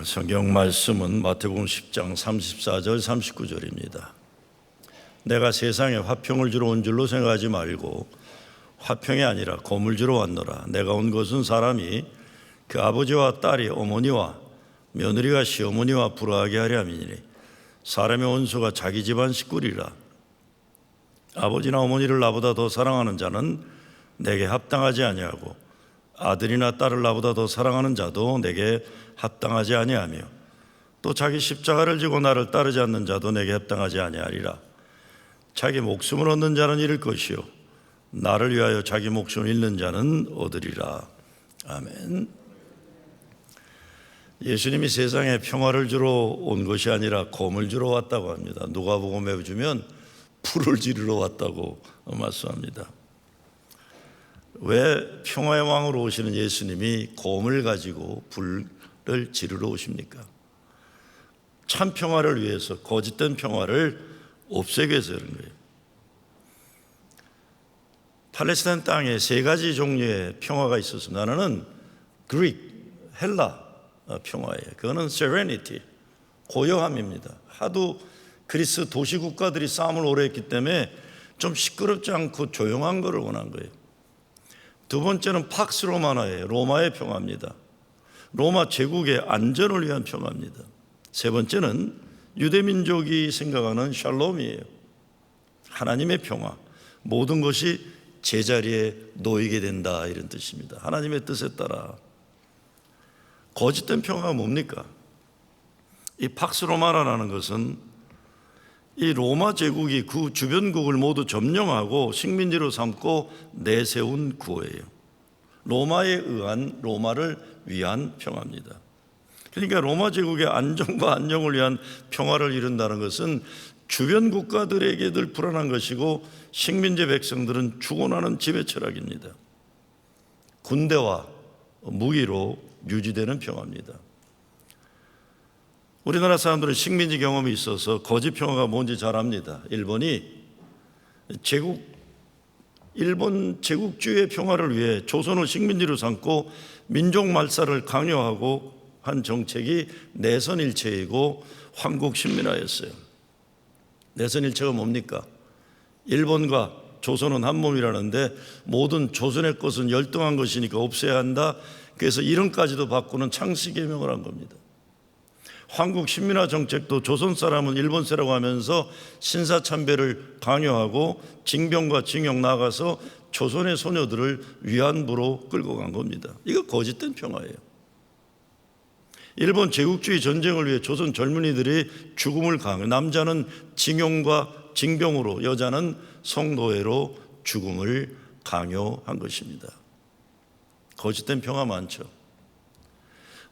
성경 말씀은 마태복음 10장 34절 39절입니다. 내가 세상에 화평을 주러 온 줄로 생각하지 말고 화평이 아니라 고물 주러 왔노라. 내가 온 것은 사람이 그 아버지와 딸이 어머니와 며느리가 시어머니와 불화하게 하려 함이니 사람의 원수가 자기 집안 식구리라. 아버지나 어머니를 나보다 더 사랑하는 자는 내게 합당하지 아니하고 아들이나 딸을 나보다 더 사랑하는 자도 내게 합당하지 아니하며 또 자기 십자가를 지고 나를 따르지 않는 자도 내게 합당하지 아니하리라. 자기 목숨을 얻는 자는 잃을 것이요 나를 위하여 자기 목숨을 잃는 자는 얻으리라. 아멘. 예수님이 세상에 평화를 주러 온 것이 아니라 곰을 주러 왔다고 합니다. 누가복음에 보면 불을 지르러 왔다고 말씀합니다. 왜 평화의 왕으로 오시는 예수님이 곰을 가지고 불을 지르러 오십니까? 참 평화를 위해서, 거짓된 평화를 없애기 위해서 그런 거예요. 팔레스타인 땅에 세 가지 종류의 평화가 있었습니다. 하나는 그릭, 헬라 평화예요. 그거는 serenity, 고요함입니다. 하도 그리스 도시 국가들이 싸움을 오래 했기 때문에 좀 시끄럽지 않고 조용한 것을 원한 거예요. 두 번째는 팍스 로마나예요. 로마의 평화입니다. 로마 제국의 안전을 위한 평화입니다. 세 번째는 유대민족이 생각하는 샬롬이에요. 하나님의 평화, 모든 것이 제자리에 놓이게 된다, 이런 뜻입니다. 하나님의 뜻에 따라. 거짓된 평화가 뭡니까? 이 팍스 로마나라는 것은 이 로마 제국이 그 주변국을 모두 점령하고 식민지로 삼고 내세운 구호예요. 로마에 의한, 로마를 위한 평화입니다. 그러니까 로마 제국의 안정과 안녕을 위한 평화를 이룬다는 것은 주변 국가들에게 늘 불안한 것이고 식민지 백성들은 죽어나는 지배 철학입니다. 군대와 무기로 유지되는 평화입니다. 우리나라 사람들은 식민지 경험이 있어서 거짓 평화가 뭔지 잘 압니다. 일본 제국주의의 평화를 위해 조선을 식민지로 삼고 민족 말살을 강요하고 한 정책이 내선일체이고 황국신민화였어요. 내선일체가 뭡니까? 일본과 조선은 한 몸이라는데 모든 조선의 것은 열등한 것이니까 없애야 한다. 그래서 이름까지도 바꾸는 창씨개명을 한 겁니다. 황국 신민화 정책도 조선 사람은 일본세라고 하면서 신사참배를 강요하고 징병과 징역 나가서 조선의 소녀들을 위안부로 끌고 간 겁니다. 이거 거짓된 평화예요. 일본 제국주의 전쟁을 위해 조선 젊은이들이 죽음을 강요, 남자는 징용과 징병으로, 여자는 성노예로 죽음을 강요한 것입니다. 거짓된 평화 많죠.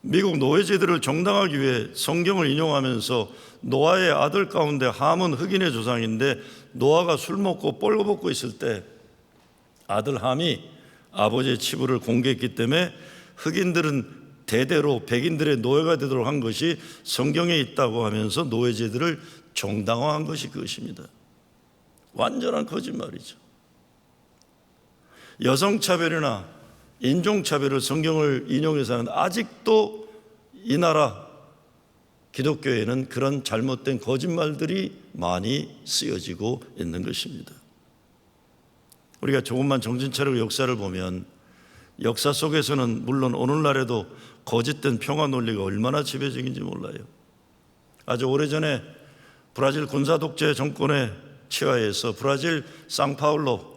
미국 노예제도를 정당하기 위해 성경을 인용하면서 노아의 아들 가운데 함은 흑인의 조상인데 노아가 술 먹고 뻘거벗고 있을 때 아들 함이 아버지의 치부를 공개했기 때문에 흑인들은 대대로 백인들의 노예가 되도록 한 것이 성경에 있다고 하면서 노예제도를 정당화한 것이 그것입니다. 완전한 거짓말이죠. 여성차별이나 인종차별을 성경을 인용해서 하는, 아직도 이 나라 기독교에는 그런 잘못된 거짓말들이 많이 쓰여지고 있는 것입니다. 우리가 조금만 정신 차리고 역사를 보면 역사 속에서는 물론 오늘날에도 거짓된 평화 논리가 얼마나 지배적인지 몰라요. 아주 오래전에 브라질 군사 독재 정권의 치하에서 브라질 상파울로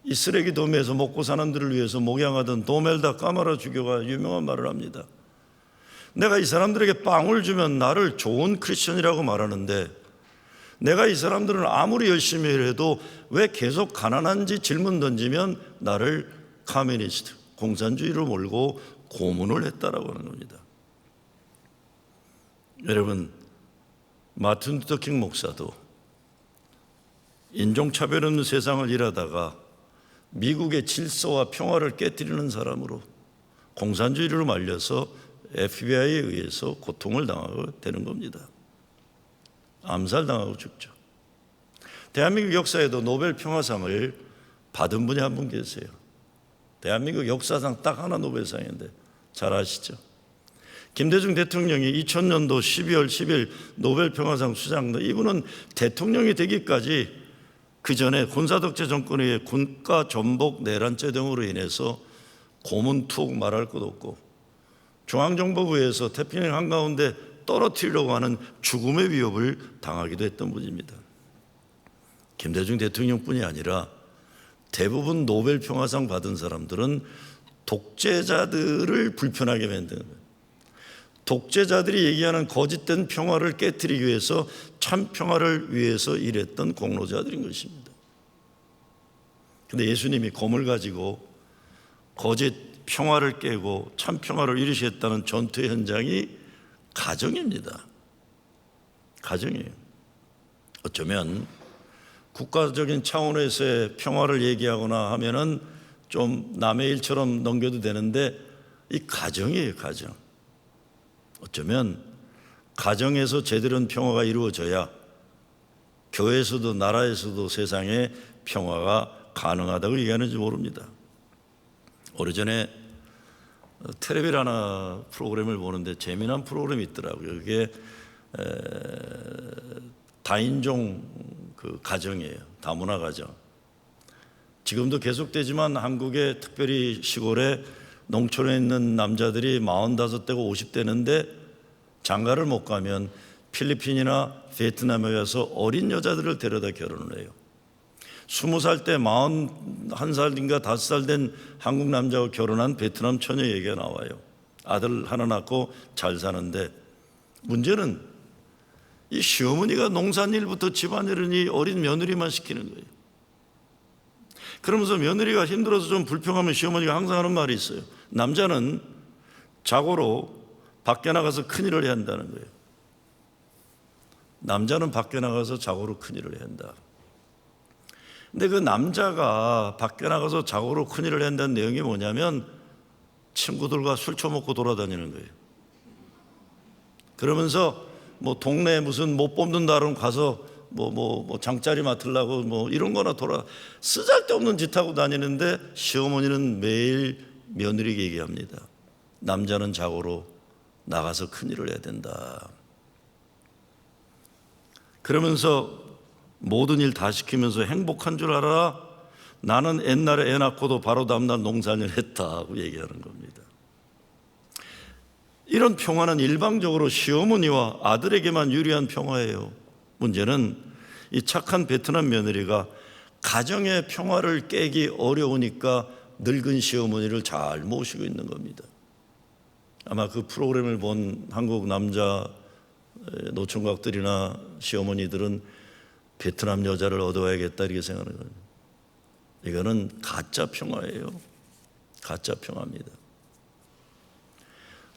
이 쓰레기 도매에서 먹고 사는 들을 위해서 목양하던 도멜다 까마라 주교가 유명한 말을 합니다. 내가 이 사람들에게 빵을 주면 나를 좋은 크리스천이라고 말하는데 내가 이 사람들은 아무리 열심히 해도 왜 계속 가난한지 질문 던지면 나를 커뮤니스트, 공산주의로 몰고 고문을 했다라고 하는 겁니다. 여러분, 마틴 루터킹 목사도 인종차별 없는 세상을 일하다가 미국의 질서와 평화를 깨뜨리는 사람으로 공산주의로 말려서 FBI에 의해서 고통을 당하게 되는 겁니다. 암살당하고 죽죠. 대한민국 역사에도 노벨 평화상을 받은 분이 한 분 계세요. 대한민국 역사상 딱 하나 노벨상인데 잘 아시죠? 김대중 대통령이 2000년도 12월 10일 노벨 평화상 수상, 이분은 대통령이 되기까지 그 전에 군사독재 정권에 의해 군가 전복 내란죄 등으로 인해서 고문 투옥 말할 것 없고 중앙정보부에서 태평양 한가운데 떨어뜨리려고 하는 죽음의 위협을 당하기도 했던 분입니다. 김대중 대통령뿐이 아니라 대부분 노벨 평화상 받은 사람들은 독재자들을 불편하게 만드는 거예요. 독재자들이 얘기하는 거짓된 평화를 깨트리기 위해서 참 평화를 위해서 일했던 공로자들인 것입니다. 그런데 예수님이 검을 가지고 거짓 평화를 깨고 참 평화를 이루시겠다는 전투의 현장이 가정입니다. 가정이에요. 어쩌면 국가적인 차원에서의 평화를 얘기하거나 하면은 좀 남의 일처럼 넘겨도 되는데 이 가정이에요, 가정. 어쩌면 가정에서 제대로 된 평화가 이루어져야 교회에서도 나라에서도 세상에 평화가 가능하다고 얘기하는지 모릅니다. 오래전에 텔레비전 하나 프로그램을 보는데 재미난 프로그램이 있더라고요. 그게 다인종 그 가정이에요. 다문화 가정. 지금도 계속되지만 한국의 특별히 시골에 농촌에 있는 남자들이 45대고 50대인데 장가를 못 가면 필리핀이나 베트남에 가서 어린 여자들을 데려다 결혼을 해요. 20살 때 41살인가 5살 된 한국 남자와 결혼한 베트남 처녀 얘기가 나와요. 아들 하나 낳고 잘 사는데 문제는 이 시어머니가 농산일부터 집안일은 이 어린 며느리만 시키는 거예요. 그러면서 며느리가 힘들어서 좀 불평하면 시어머니가 항상 하는 말이 있어요. 남자는 자고로 밖에 나가서 큰일을 해야 한다는 거예요. 남자는 밖에 나가서 자고로 큰일을 해야 한다. 근데 그 남자가 밖에 나가서 자고로 큰일을 해야 한다는 내용이 뭐냐면 친구들과 술 처먹고 돌아다니는 거예요. 그러면서 뭐 동네에 무슨 못 뽑는 날은 가서 뭐 장자리 맡으려고 뭐 이런 거나 쓰잘데없는 짓 하고 다니는데 시어머니는 매일 며느리에게 얘기합니다. 남자는 자고로 나가서 큰일을 해야 된다. 그러면서 모든 일 다 시키면서 행복한 줄 알아? 나는 옛날에 애 낳고도 바로 다음날 농사를 했다고 얘기하는 겁니다. 이런 평화는 일방적으로 시어머니와 아들에게만 유리한 평화예요. 문제는 이 착한 베트남 며느리가 가정의 평화를 깨기 어려우니까 늙은 시어머니를 잘 모시고 있는 겁니다. 아마 그 프로그램을 본 한국 남자 노총각들이나 시어머니들은 베트남 여자를 얻어야겠다 이렇게 생각하는 거예요. 이거는 가짜 평화예요. 가짜 평화입니다.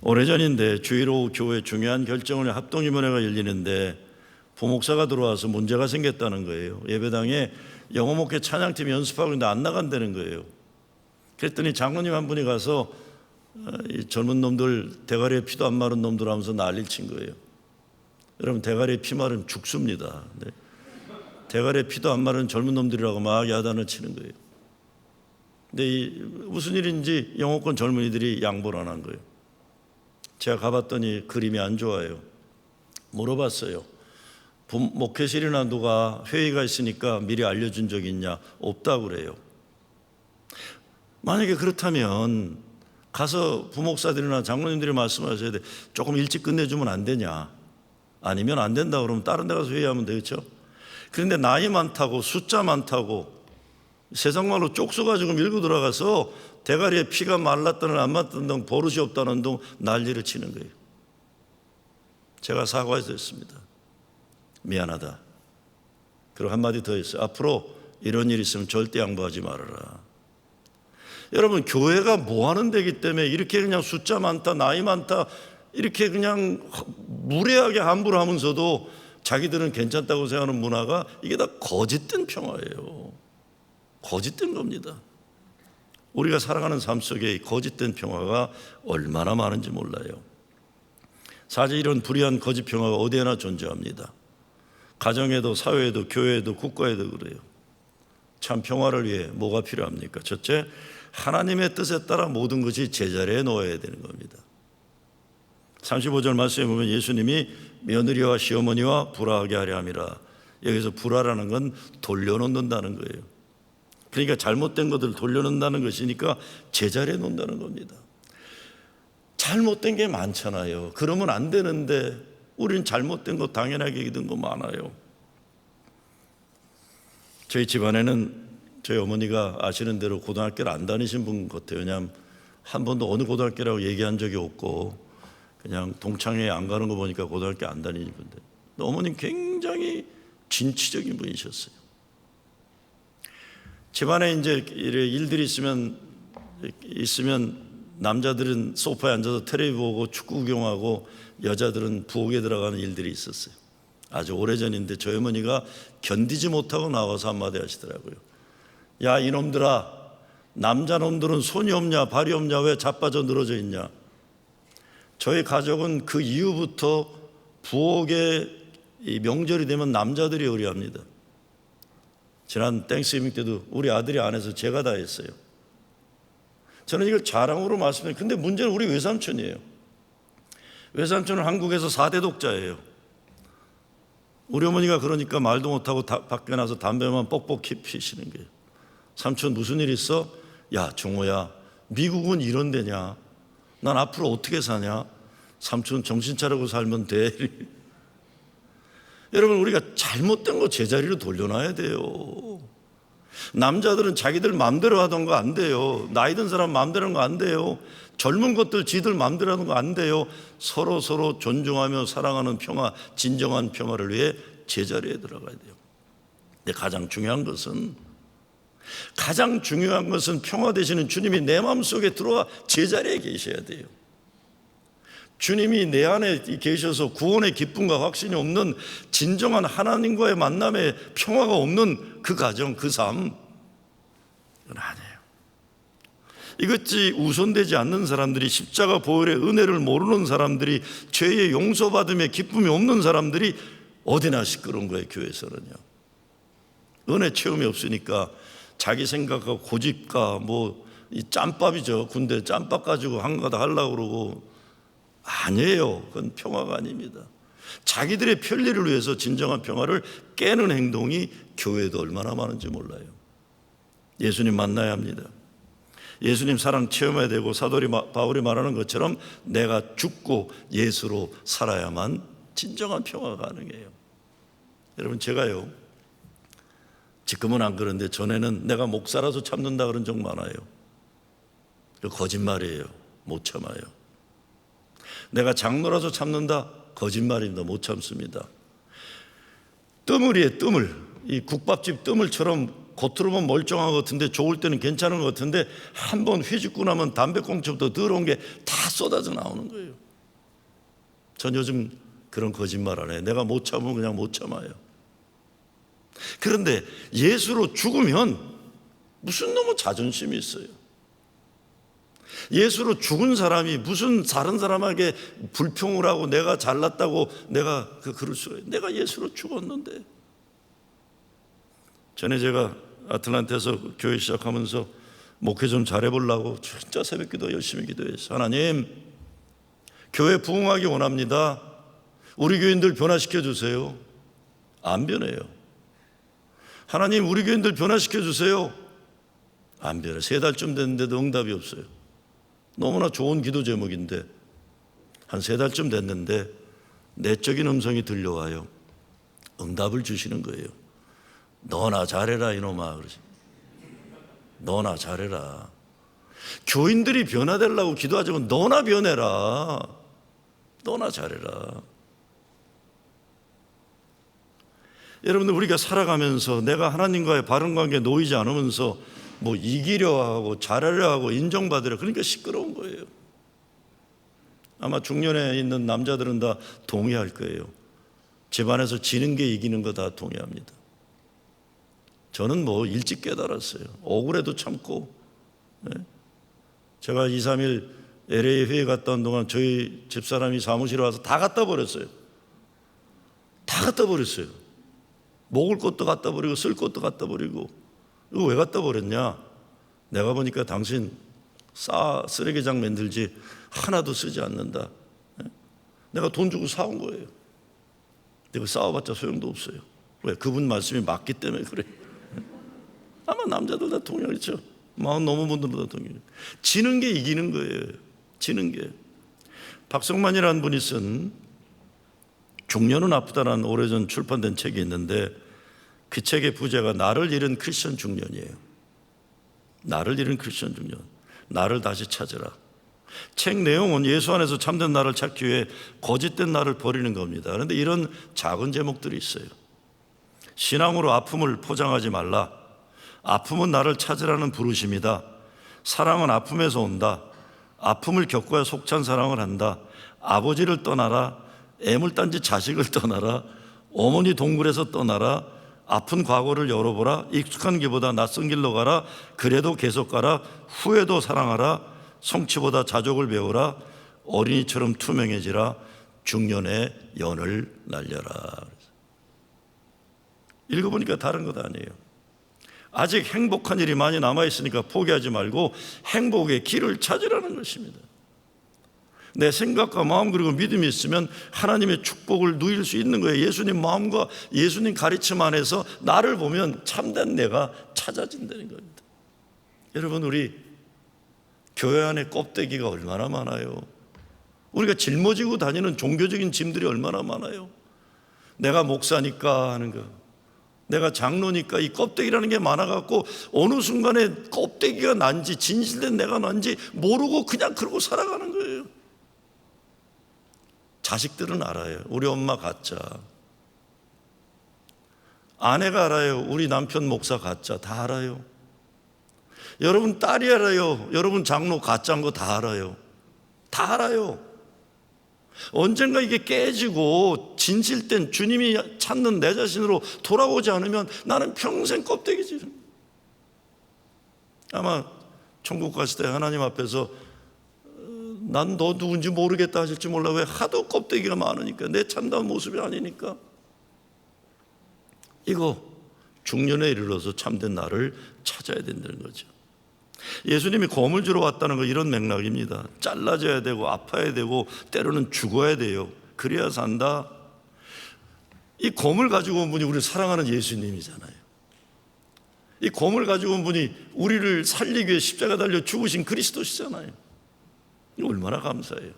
오래전인데 주일 오후 교회 중요한 결정을 합동위원회가 열리는데 부목사가 들어와서 문제가 생겼다는 거예요. 예배당에 영어 목회 찬양팀 연습하고 있는데 안 나간다는 거예요. 그랬더니 장로님 한 분이 가서 이 젊은 놈들 대가리에 피도 안 마른 놈들 하면서 난리를 친 거예요. 여러분 대가리에 피 마르면 죽습니다. 네. 대가리에 피도 안 마른 젊은 놈들이라고 막 야단을 치는 거예요. 근데 무슨 일인지 영어권 젊은이들이 양보를 안 한 거예요. 제가 가봤더니 그림이 안 좋아요. 물어봤어요. 목회실이나 누가 회의가 있으니까 미리 알려준 적이 있냐? 없다고 그래요. 만약에 그렇다면 가서 부목사들이나 장로님들이 말씀하셔야 돼. 조금 일찍 끝내주면 안 되냐? 아니면 안 된다 그러면 다른 데 가서 회의하면 되겠죠? 그런데 나이 많다고 숫자 많다고 세상말로 쪽수가지고 밀고 들어가서 대가리에 피가 말랐다는 안 맞던 등 버릇이 없다는 등 난리를 치는 거예요. 제가 사과해서 했습니다. 미안하다. 그리고 한마디 더 했어요. 앞으로 이런 일이 있으면 절대 양보하지 말아라. 여러분 교회가 뭐 하는 데기 때문에 이렇게 그냥 숫자 많다 나이 많다 이렇게 그냥 무례하게 함부로 하면서도 자기들은 괜찮다고 생각하는 문화가 이게 다 거짓된 평화예요. 거짓된 겁니다. 우리가 살아가는 삶 속에 거짓된 평화가 얼마나 많은지 몰라요. 사실 이런 불의한 거짓 평화가 어디에나 존재합니다. 가정에도 사회에도 교회에도 국가에도 그래요. 참 평화를 위해 뭐가 필요합니까? 첫째, 하나님의 뜻에 따라 모든 것이 제자리에 놓아야 되는 겁니다. 35절 말씀에 보면 예수님이 며느리와 시어머니와 불화하게 하려 함이라. 여기서 불화라는 건 돌려놓는다는 거예요. 그러니까 잘못된 것들을 돌려놓는다는 것이니까 제자리에 놓는다는 겁니다. 잘못된 게 많잖아요. 그러면 안 되는데 우리는 잘못된 거 당연하게 믿은 거 많아요. 저희 집안에는 저희 어머니가 아시는 대로 고등학교를 안 다니신 분 같아요. 왜냐하면 한 번도 어느 고등학교라고 얘기한 적이 없고 그냥 동창회 안 가는 거 보니까 고등학교 안 다니는 분들. 어머님 굉장히 진취적인 분이셨어요. 집안에 이제 일들이 있으면 남자들은 소파에 앉아서 텔레비 보고 축구 구경하고 여자들은 부엌에 들어가는 일들이 있었어요. 아주 오래전인데 저희 어머니가 견디지 못하고 나와서 한마디 하시더라고요. 야, 이놈들아, 남자놈들은 손이 없냐 발이 없냐 왜 자빠져 늘어져 있냐. 저희 가족은 그 이후부터 부엌에 이 명절이 되면 남자들이 요리합니다. 지난 땡스기빙 때도 우리 아들이 안 해서 제가 다 했어요. 저는 이걸 자랑으로 말씀드려요. 근데 문제는 우리 외삼촌이에요. 외삼촌은 한국에서 4대 독자예요. 우리 어머니가 그러니까 말도 못하고 밖에 나서 담배만 뻑뻑 피시는 거예요. 삼촌 무슨 일 있어? 야, 종호야, 미국은 이런 데냐? 난 앞으로 어떻게 사냐? 삼촌 정신 차리고 살면 돼. 여러분, 우리가 잘못된 거 제자리로 돌려놔야 돼요. 남자들은 자기들 마음대로 하던 거 안 돼요. 나이 든 사람 마음대로 하는 거 안 돼요. 젊은 것들 지들 마음대로 하는 거 안 돼요. 서로 존중하며 사랑하는 평화, 진정한 평화를 위해 제자리에 들어가야 돼요. 근데 가장 중요한 것은 평화 되시는 주님이 내 마음속에 들어와 제자리에 계셔야 돼요. 주님이 내 안에 계셔서 구원의 기쁨과 확신이 없는 진정한 하나님과의 만남에 평화가 없는 그 가정, 그 삶, 이건 아니에요. 이것이 우선되지 않는 사람들이, 십자가 보혈의 은혜를 모르는 사람들이, 죄의 용서받음에 기쁨이 없는 사람들이 어디나 시끄러운 거예요. 교회에서는요. 은혜 체험이 없으니까 자기 생각과 고집과 이 짬밥이죠. 군대 짬밥 가지고 한가다 하려고 그러고. 아니에요. 그건 평화가 아닙니다. 자기들의 편리를 위해서 진정한 평화를 깨는 행동이 교회에도 얼마나 많은지 몰라요. 예수님 만나야 합니다. 예수님 사랑 체험해야 되고, 사도 바울이 말하는 것처럼 내가 죽고 예수로 살아야만 진정한 평화가 가능해요. 여러분, 제가요, 지금은 안 그런데 전에는 내가 목사라서 참는다 그런 적 많아요. 거짓말이에요. 못 참아요. 내가 장로라서 참는다? 거짓말입니다. 못 참습니다. 뜨물이에요. 뜨물. 이 국밥집 뜨물처럼 겉으로만 멀쩡한 것 같은데, 좋을 때는 괜찮은 것 같은데, 한번 휘짓고 나면 담배꽁초부터 더러운 게 다 쏟아져 나오는 거예요. 전 요즘 그런 거짓말 안 해요. 내가 못 참으면 그냥 못 참아요. 그런데 예수로 죽으면 무슨 너무 자존심이 있어요. 예수로 죽은 사람이 무슨 다른 사람에게 불평을 하고 내가 잘났다고 내가 그럴 수가 있어요. 내가 예수로 죽었는데. 전에 제가 아틀란타에서 교회 시작하면서 목회 좀 잘해보려고 진짜 새벽기도 열심히 기도했어요. 하나님, 교회 부흥하기 원합니다. 우리 교인들 변화시켜 주세요. 안 변해요. 하나님, 우리 교인들 변화시켜 주세요. 안 변해요. 3달쯤 됐는데도 응답이 없어요. 너무나 좋은 기도 제목인데 한 3달쯤 됐는데 내적인 음성이 들려와요. 응답을 주시는 거예요. 너나 잘해라 이놈아. 그러지. 너나 잘해라. 교인들이 변화되려고 기도하자고 너나 변해라. 너나 잘해라. 여러분들, 우리가 살아가면서 내가 하나님과의 바른 관계에 놓이지 않으면서 이기려 하고 잘하려 하고 인정받으려, 그러니까 시끄러운 거예요. 아마 중년에 있는 남자들은 다 동의할 거예요. 집안에서 지는 게 이기는 거 다 동의합니다. 저는 일찍 깨달았어요. 억울해도 참고. 제가 2, 3일 LA 회의 갔다 온 동안 저희 집사람이 사무실에 와서 다 갖다 버렸어요. 다 갖다 버렸어요. 먹을 것도 갖다 버리고 쓸 것도 갖다 버리고. 이거 왜 갖다 버렸냐? 내가 보니까 당신 쓰레기장 만들지 하나도 쓰지 않는다. 내가 돈 주고 사온 거예요. 내가 싸워봤자 소용도 없어요. 왜? 그분 말씀이 맞기 때문에 그래. 아마 남자들 다 동의하겠죠. 마음 너무 분들도 다 동의해요. 지는 게 이기는 거예요. 지는 게. 박성만이라는 분이 쓴 중년은 아프다라는 오래전 출판된 책이 있는데 그 책의 부제가 나를 잃은 크리스천 중년이에요. 나를 잃은 크리스천 중년. 나를 다시 찾으라. 책 내용은 예수 안에서 참된 나를 찾기 위해 거짓된 나를 버리는 겁니다. 그런데 이런 작은 제목들이 있어요. 신앙으로 아픔을 포장하지 말라. 아픔은 나를 찾으라는 부르심이다. 사랑은 아픔에서 온다. 아픔을 겪어야 속찬 사랑을 한다. 아버지를 떠나라. 애물단지 자식을 떠나라. 어머니 동굴에서 떠나라. 아픈 과거를 열어보라. 익숙한 길보다 낯선 길로 가라. 그래도 계속 가라. 후회도 사랑하라. 성취보다 자족을 배우라. 어린이처럼 투명해지라. 중년의 연을 날려라. 읽어보니까 다른 것 아니에요. 아직 행복한 일이 많이 남아있으니까 포기하지 말고 행복의 길을 찾으라는 것입니다. 내 생각과 마음 그리고 믿음이 있으면 하나님의 축복을 누릴 수 있는 거예요. 예수님 마음과 예수님 가르침 안에서 나를 보면 참된 내가 찾아진다는 겁니다. 여러분, 우리 교회 안에 껍데기가 얼마나 많아요. 우리가 짊어지고 다니는 종교적인 짐들이 얼마나 많아요. 내가 목사니까 하는 거, 내가 장로니까 이 껍데기라는 게 많아갖고 어느 순간에 껍데기가 난지 진실된 내가 난지 모르고 그냥 그러고 살아가는 거예요. 자식들은 알아요. 우리 엄마 가짜. 아내가 알아요. 우리 남편 목사 가짜. 다 알아요. 여러분 딸이 알아요. 여러분 장로 가짜인 거 다 알아요. 다 알아요. 언젠가 이게 깨지고 진실된 주님이 찾는 내 자신으로 돌아오지 않으면 나는 평생 껍데기지. 아마 천국 갔을 때 하나님 앞에서 난 너 누군지 모르겠다 하실지 몰라. 왜? 하도 껍데기가 많으니까. 내 참다운 모습이 아니니까. 이거 중년에 이르러서 참된 나를 찾아야 된다는 거죠. 예수님이 검을 주러 왔다는 거 이런 맥락입니다. 잘라져야 되고 아파야 되고 때로는 죽어야 돼요. 그래야 산다. 이 검을 가지고 온 분이 우리를 사랑하는 예수님이잖아요. 이 검을 가지고 온 분이 우리를 살리기 위해 십자가 달려 죽으신 그리스도시잖아요. 얼마나 감사해요.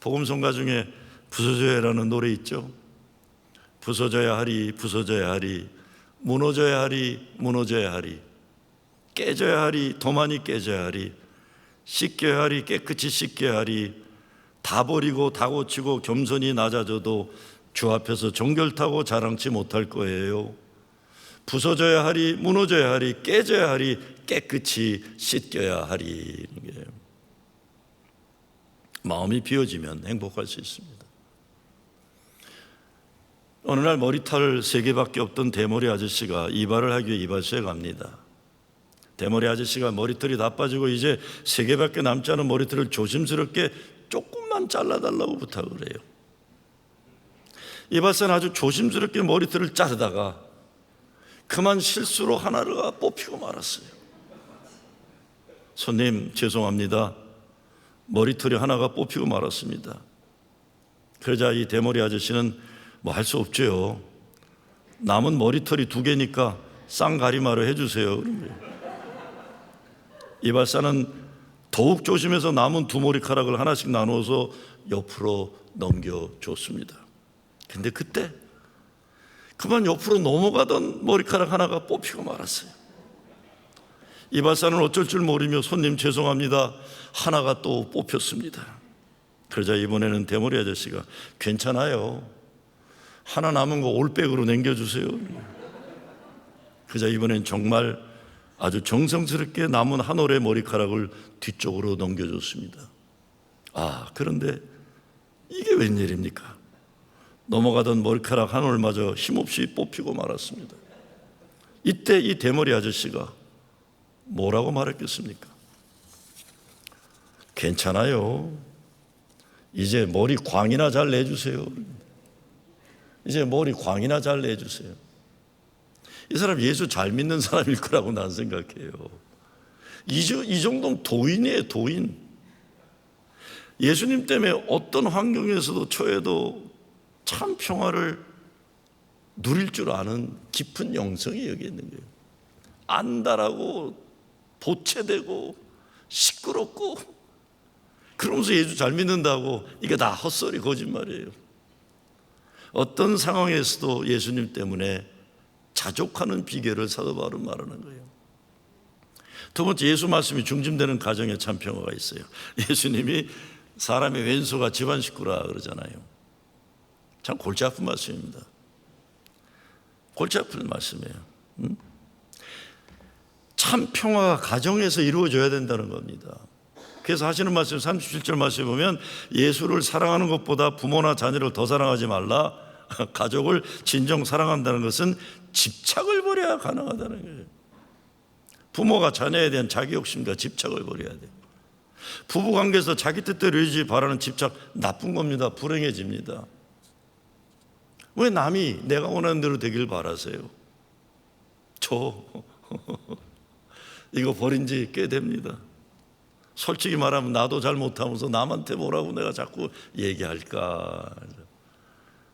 복음성가 중에 부서져야라는 노래 있죠. 부서져야 하리, 부서져야 하리, 무너져야 하리, 무너져야 하리, 깨져야 하리, 더 많이 깨져야 하리, 씻겨야 하리, 깨끗이 씻겨야 하리, 다 버리고 다 고치고 겸손히 낮아져도 주 앞에서 정결타고 자랑치 못할 거예요. 부서져야 하리, 무너져야 하리, 깨져야 하리, 깨끗이 씻겨야 하리. 마음이 비워지면 행복할 수 있습니다. 어느 날 머리털 3개밖에 없던 대머리 아저씨가 이발을 하기 위해 이발소에 갑니다. 대머리 아저씨가 머리털이 다 빠지고 이제 3개밖에 남지 않은 머리털을 조심스럽게 조금만 잘라달라고 부탁을 해요. 이발사는 아주 조심스럽게 머리털을 자르다가 그만 실수로 하나가 뽑히고 말았어요. 손님, 죄송합니다. 머리털이 하나가 뽑히고 말았습니다. 그러자 이 대머리 아저씨는 뭐 할 수 없죠. 남은 머리털이 2개니까 쌍가리마로 해주세요. 이발사는 더욱 조심해서 남은 2머리카락을 하나씩 나누어서 옆으로 넘겨줬습니다. 근데 그때 그만 옆으로 넘어가던 머리카락 하나가 뽑히고 말았어요. 이발사는 어쩔 줄 모르며 손님 죄송합니다. 하나가 또 뽑혔습니다. 그러자 이번에는 대머리 아저씨가 괜찮아요. 하나 남은 거 올백으로 남겨주세요. 그러자 이번엔 정말 아주 정성스럽게 남은 한 올의 머리카락을 뒤쪽으로 넘겨줬습니다. 그런데 이게 웬일입니까? 넘어가던 머리카락 한 올마저 힘없이 뽑히고 말았습니다. 이때 이 대머리 아저씨가 뭐라고 말했겠습니까? 괜찮아요. 이제 머리 광이나 잘 내주세요. 이제 머리 광이나 잘 내주세요. 이 사람 예수 잘 믿는 사람일 거라고 난 생각해요. 이 정도면 도인이에요, 도인. 예수님 때문에 어떤 환경에서도 처해도 참 평화를 누릴 줄 아는 깊은 영성이 여기 있는 거예요. 안달하고 도체되고 시끄럽고 그러면서 예수 잘 믿는다고 이게 다 헛소리 거짓말이에요. 어떤 상황에서도 예수님 때문에 자족하는 비결을 사도 바울은 말하는 거예요. 두 번째, 예수 말씀이 중심되는 가정에 참 평화가 있어요. 예수님이 사람의 왼수가 집안 식구라 그러잖아요. 참 골치 아픈 말씀입니다. 골치 아픈 말씀이에요. 참 평화가 가정에서 이루어져야 된다는 겁니다. 그래서 하시는 말씀 37절 말씀에 보면 예수를 사랑하는 것보다 부모나 자녀를 더 사랑하지 말라. 가족을 진정 사랑한다는 것은 집착을 버려야 가능하다는 거예요. 부모가 자녀에 대한 자기 욕심과 집착을 버려야 돼요. 부부관계에서 자기 뜻대로 이루어지기 바라는 집착 나쁜 겁니다. 불행해집니다. 왜 남이 내가 원하는 대로 되길 바라세요? 저 이거 버린 지 꽤 됩니다. 솔직히 말하면 나도 잘 못하면서 남한테 뭐라고 내가 자꾸 얘기할까.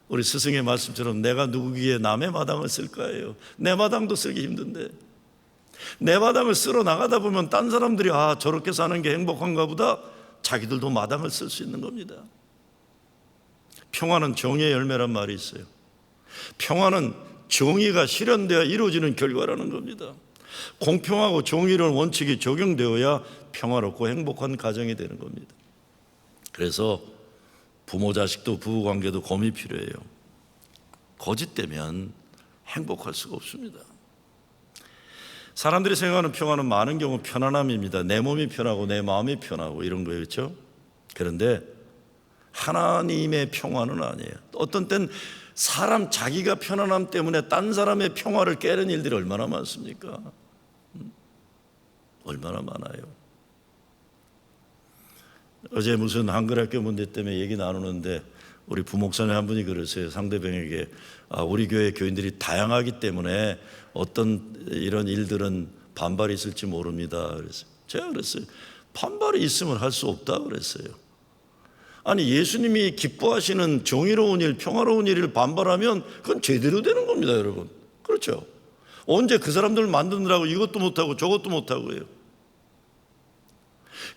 우리 스승의 말씀처럼 내가 누구기에 남의 마당을 쓸까요? 내 마당도 쓰기 힘든데 내 마당을 쓸어 나가다 보면 딴 사람들이 저렇게 사는 게 행복한가 보다 자기들도 마당을 쓸 수 있는 겁니다. 평화는 정의의 열매란 말이 있어요. 평화는 정의가 실현되어 이루어지는 결과라는 겁니다. 공평하고 정의로운 원칙이 적용되어야 평화롭고 행복한 가정이 되는 겁니다. 그래서 부모 자식도 부부관계도 검이 필요해요. 거짓되면 행복할 수가 없습니다. 사람들이 생각하는 평화는 많은 경우 편안함입니다. 내 몸이 편하고 내 마음이 편하고 이런 거예요, 그렇죠? 그런데 하나님의 평화는 아니에요. 어떤 땐 사람 자기가 편안함 때문에 딴 사람의 평화를 깨는 일들이 얼마나 많습니까? 얼마나 많아요. 어제 무슨 한글학교 문제 때문에 얘기 나누는데 우리 부목사님 한 분이 그러세요. 상대방에게 우리 교회 교인들이 다양하기 때문에 어떤 이런 일들은 반발이 있을지 모릅니다. 그랬어요. 제가 그랬어요. 반발이 있으면 할 수 없다 그랬어요. 아니 예수님이 기뻐하시는 정의로운 일, 평화로운 일을 반발하면 그건 제대로 되는 겁니다, 여러분. 그렇죠? 언제 그 사람들 만드느라고 이것도 못하고 저것도 못하고 해요.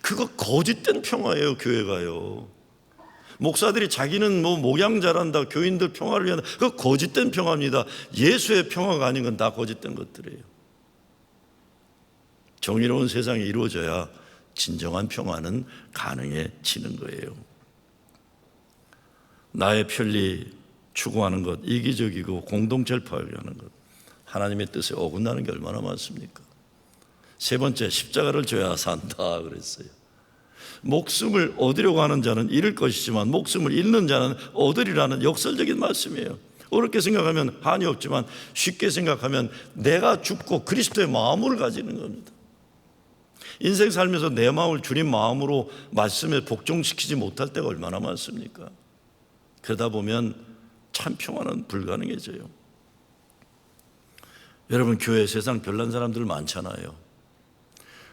그거 거짓된 평화예요, 교회가요. 목사들이 자기는 목양 잘한다, 교인들 평화를 위한다. 그거 거짓된 평화입니다. 예수의 평화가 아닌 건 다 거짓된 것들이에요. 정의로운 세상이 이루어져야 진정한 평화는 가능해지는 거예요. 나의 편리 추구하는 것, 이기적이고 공동체를 파괴하는 것, 하나님의 뜻에 어긋나는 게 얼마나 많습니까? 세 번째, 십자가를 져야 산다 그랬어요. 목숨을 얻으려고 하는 자는 잃을 것이지만 목숨을 잃는 자는 얻으리라는 역설적인 말씀이에요. 어렵게 생각하면 한이 없지만 쉽게 생각하면 내가 죽고 그리스도의 마음을 가지는 겁니다. 인생 살면서 내 마음을 주님 마음으로 말씀에 복종시키지 못할 때가 얼마나 많습니까? 그러다 보면 참 평화는 불가능해져요. 여러분, 교회 세상 별난 사람들 많잖아요.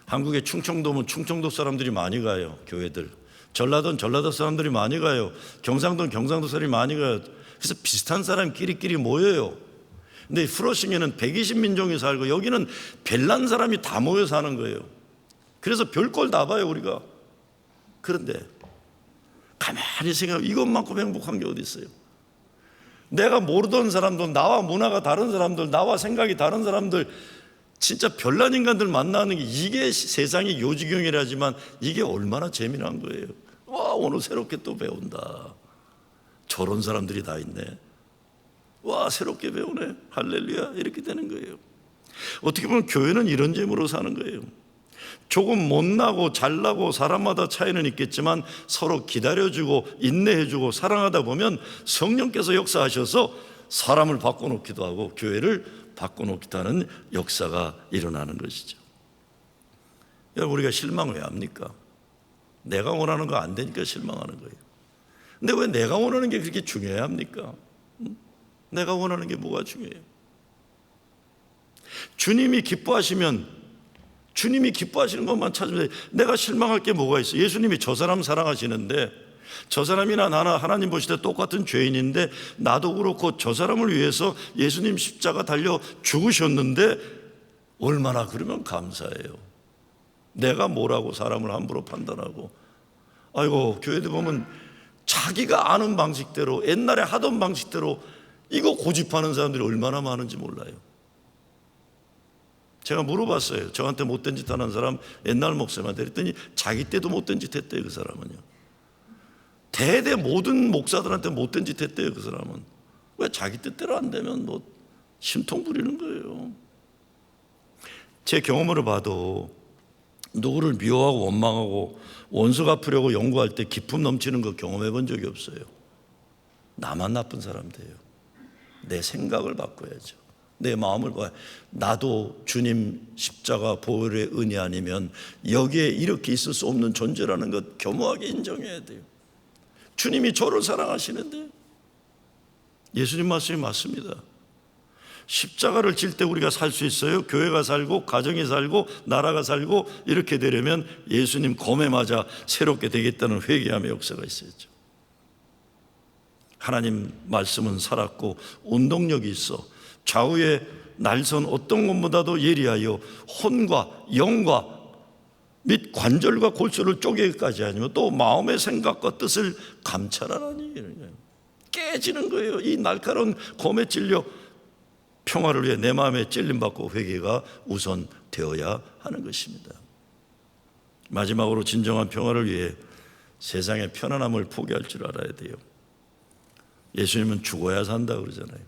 한국의 충청도면 충청도 사람들이 많이 가요. 교회들. 전라도는 전라도 사람들이 많이 가요. 경상도는 경상도 사람이 많이 가요. 그래서 비슷한 사람끼리끼리 모여요. 근데 프로싱에는 120민족이 살고 여기는 별난 사람이 다 모여 사는 거예요. 그래서 별걸 다 봐요, 우리가. 그런데 가만히 생각하면 이것만큼 행복한 게 어디 있어요? 내가 모르던 사람들, 나와 문화가 다른 사람들, 나와 생각이 다른 사람들, 진짜 별난 인간들 만나는 게 이게 세상의 요지경이라지만 이게 얼마나 재미난 거예요. 와, 오늘 새롭게 또 배운다. 저런 사람들이 다 있네. 와, 새롭게 배우네. 할렐루야. 이렇게 되는 거예요. 어떻게 보면 교회는 이런 재미로 사는 거예요. 조금 못나고 잘나고 사람마다 차이는 있겠지만 서로 기다려주고 인내해주고 사랑하다 보면 성령께서 역사하셔서 사람을 바꿔놓기도 하고 교회를 바꿔놓기도 하는 역사가 일어나는 것이죠. 여러분, 우리가 실망을 왜 합니까? 내가 원하는 거 안 되니까 실망하는 거예요. 근데 왜 내가 원하는 게 그렇게 중요해야 합니까? 내가 원하는 게 뭐가 중요해요? 주님이 기뻐하시면 주님이 기뻐하시는 것만 찾으면 돼. 내가 실망할 게 뭐가 있어? 예수님이 저 사람 사랑하시는데, 저 사람이나 나나 하나님 보실 때 똑같은 죄인인데 나도 그렇고 저 사람을 위해서 예수님 십자가 달려 죽으셨는데 얼마나 그러면 감사해요. 내가 뭐라고 사람을 함부로 판단하고. 아이고, 교회들 보면 자기가 아는 방식대로, 옛날에 하던 방식대로 이거 고집하는 사람들이 얼마나 많은지 몰라요. 제가 물어봤어요. 저한테 못된 짓 하는 사람 옛날 목사님한테 그랬더니 자기 때도 못된 짓 했대요. 그 사람은요. 대대 모든 목사들한테 못된 짓 했대요. 그 사람은. 왜 자기 뜻대로 안 되면 뭐 심통 부리는 거예요. 제 경험으로 봐도 누구를 미워하고 원망하고 원수 갚으려고 연구할 때 기품 넘치는 거 경험해 본 적이 없어요. 나만 나쁜 사람 돼요. 내 생각을 바꿔야죠. 내 마음을 봐. 나도 주님 십자가 보혈의 은혜 아니면 여기에 이렇게 있을 수 없는 존재라는 것 겸허하게 인정해야 돼요. 주님이 저를 사랑하시는데, 예수님 말씀이 맞습니다. 십자가를 질 때 우리가 살 수 있어요. 교회가 살고 가정이 살고 나라가 살고 이렇게 되려면 예수님 검에 맞아 새롭게 되겠다는 회개함의 역사가 있어야죠. 하나님 말씀은 살았고 운동력이 있어 좌우의 날선 어떤 것보다도 예리하여 혼과 영과 및 관절과 골수를 쪼개기까지 하며 또 마음의 생각과 뜻을 감찰하라니. 깨지는 거예요. 이 날카로운 검에 찔려 평화를 위해 내 마음에 찔림받고 회개가 우선 되어야 하는 것입니다. 마지막으로 진정한 평화를 위해 세상의 편안함을 포기할 줄 알아야 돼요. 예수님은 죽어야 산다 그러잖아요.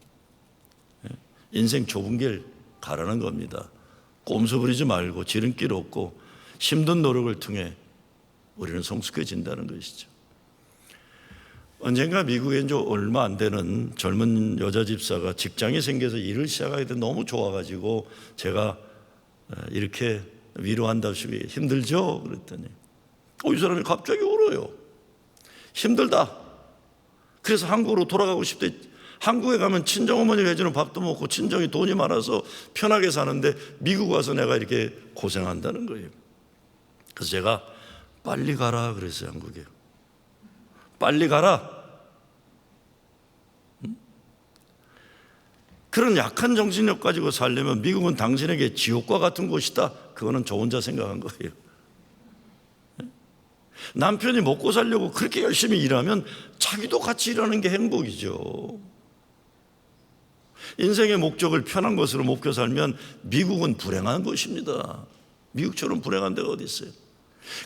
인생 좁은 길 가라는 겁니다. 꼼수 부리지 말고 지름길 없고 힘든 노력을 통해 우리는 성숙해진다는 것이죠. 언젠가 미국에 이제 얼마 안 되는 젊은 여자 집사가 직장이 생겨서 일을 시작하게 돼 너무 좋아가지고 제가 이렇게 위로한답시고 힘들죠? 그랬더니 이 사람이 갑자기 울어요. 힘들다. 그래서 한국으로 돌아가고 싶대. 한국에 가면 친정어머니가 해주는 밥도 먹고 친정이 돈이 많아서 편하게 사는데 미국 와서 내가 이렇게 고생한다는 거예요. 그래서 제가 빨리 가라 그랬어요. 한국에 빨리 가라. 그런 약한 정신력 가지고 살려면 미국은 당신에게 지옥과 같은 곳이다. 그거는 저 혼자 생각한 거예요. 남편이 먹고 살려고 그렇게 열심히 일하면 자기도 같이 일하는 게 행복이죠. 인생의 목적을 편한 것으로 목표 살면 미국은 불행한 곳입니다. 미국처럼 불행한 데가 어디 있어요?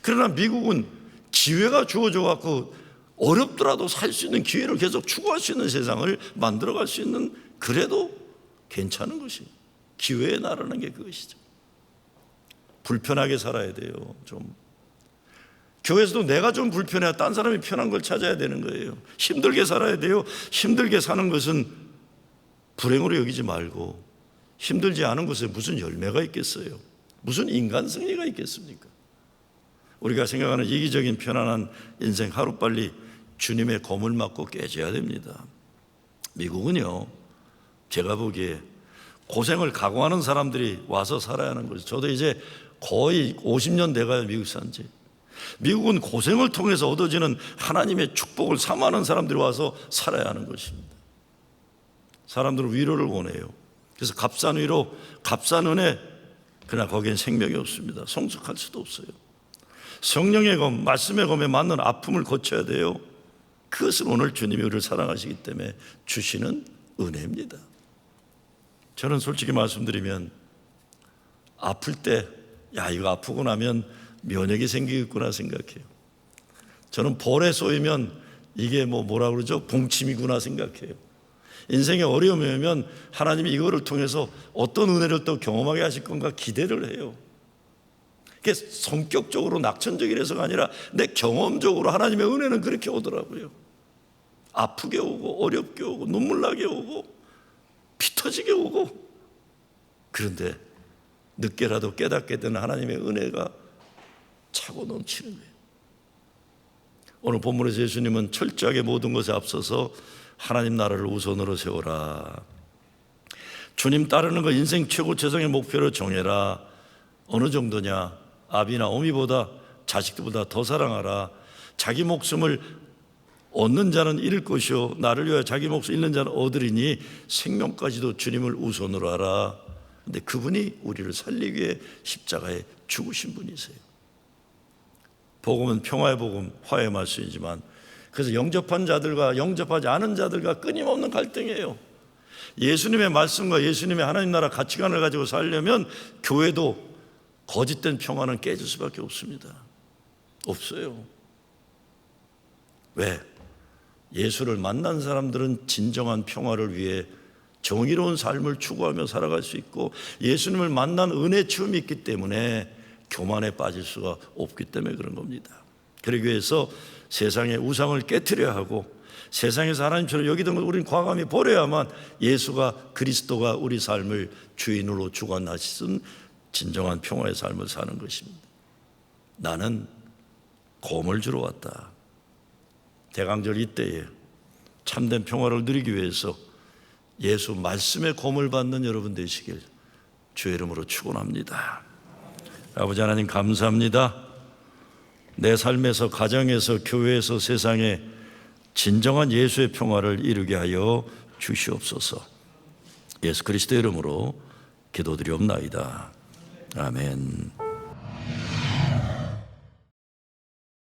그러나 미국은 기회가 주어져 갖고 어렵더라도 살 수 있는 기회를 계속 추구할 수 있는 세상을 만들어갈 수 있는, 그래도 괜찮은 것이 기회의 나라는 게 그것이죠. 불편하게 살아야 돼요. 좀 교회에서도 내가 좀 불편해야 딴 사람이 편한 걸 찾아야 되는 거예요. 힘들게 살아야 돼요. 힘들게 사는 것은 불행으로 여기지 말고, 힘들지 않은 곳에 무슨 열매가 있겠어요? 무슨 인간 승리가 있겠습니까? 우리가 생각하는 이기적인 편안한 인생 하루빨리 주님의 검을 맞고 깨져야 됩니다. 미국은요, 제가 보기에 고생을 각오하는 사람들이 와서 살아야 하는 거죠. 저도 이제 거의 50년 돼가요, 미국 산지. 미국은 고생을 통해서 얻어지는 하나님의 축복을 사모하는 사람들이 와서 살아야 하는 것입니다. 사람들은 위로를 원해요. 그래서 값싼 위로, 값싼 은혜, 그러나 거기엔 생명이 없습니다. 성숙할 수도 없어요. 성령의 검, 말씀의 검에 맞는 아픔을 거쳐야 돼요. 그것은 오늘 주님이 우리를 사랑하시기 때문에 주시는 은혜입니다. 저는 솔직히 말씀드리면 아플 때, 야, 이거 아프고 나면 면역이 생기겠구나 생각해요. 저는 벌에 쏘이면 이게 뭐라 그러죠? 봉침이구나 생각해요. 인생에 어려움이 오면 하나님이 이거를 통해서 어떤 은혜를 또 경험하게 하실 건가 기대를 해요. 그게 성격적으로 낙천적이라서가 아니라 내 경험적으로 하나님의 은혜는 그렇게 오더라고요. 아프게 오고 어렵게 오고 눈물 나게 오고 피 터지게 오고, 그런데 늦게라도 깨닫게 되는 하나님의 은혜가 차고 넘치는 거예요. 오늘 본문에서 예수님은 철저하게 모든 것에 앞서서 하나님 나라를 우선으로 세워라. 주님 따르는 거 인생 최고 최상의 목표로 정해라. 어느 정도냐? 아비나 어미보다 자식들보다 더 사랑하라. 자기 목숨을 얻는 자는 잃을 것이요 나를 위하여 자기 목숨 잃는 자는 얻으리니 생명까지도 주님을 우선으로 하라. 근데 그분이 우리를 살리기 위해 십자가에 죽으신 분이세요. 복음은 평화의 복음, 화해의 말씀이지만 그래서 영접한 자들과 영접하지 않은 자들과 끊임없는 갈등이에요. 예수님의 말씀과 예수님의 하나님 나라 가치관을 가지고 살려면 교회도 거짓된 평화는 깨질 수밖에 없습니다. 없어요. 왜? 예수를 만난 사람들은 진정한 평화를 위해 정의로운 삶을 추구하며 살아갈 수 있고 예수님을 만난 은혜 체험이 있기 때문에 교만에 빠질 수가 없기 때문에 그런 겁니다. 그러기 위해서 세상의 우상을 깨트려야 하고 세상에서 하나님처럼 여기던 걸 우리는 과감히 버려야만 예수가 그리스도가 우리 삶을 주인으로 주관하신 진정한 평화의 삶을 사는 것입니다. 나는 곰을 주러 왔다. 대강절 이때에 참된 평화를 누리기 위해서 예수 말씀의 곰을 받는 여러분 되시길 주의 이름으로 축원합니다. 아버지 하나님 감사합니다. 내 삶에서 가정에서 교회에서 세상에 진정한 예수의 평화를 이루게 하여 주시옵소서. 예수 그리스도의 이름으로 기도드리옵나이다. 아멘.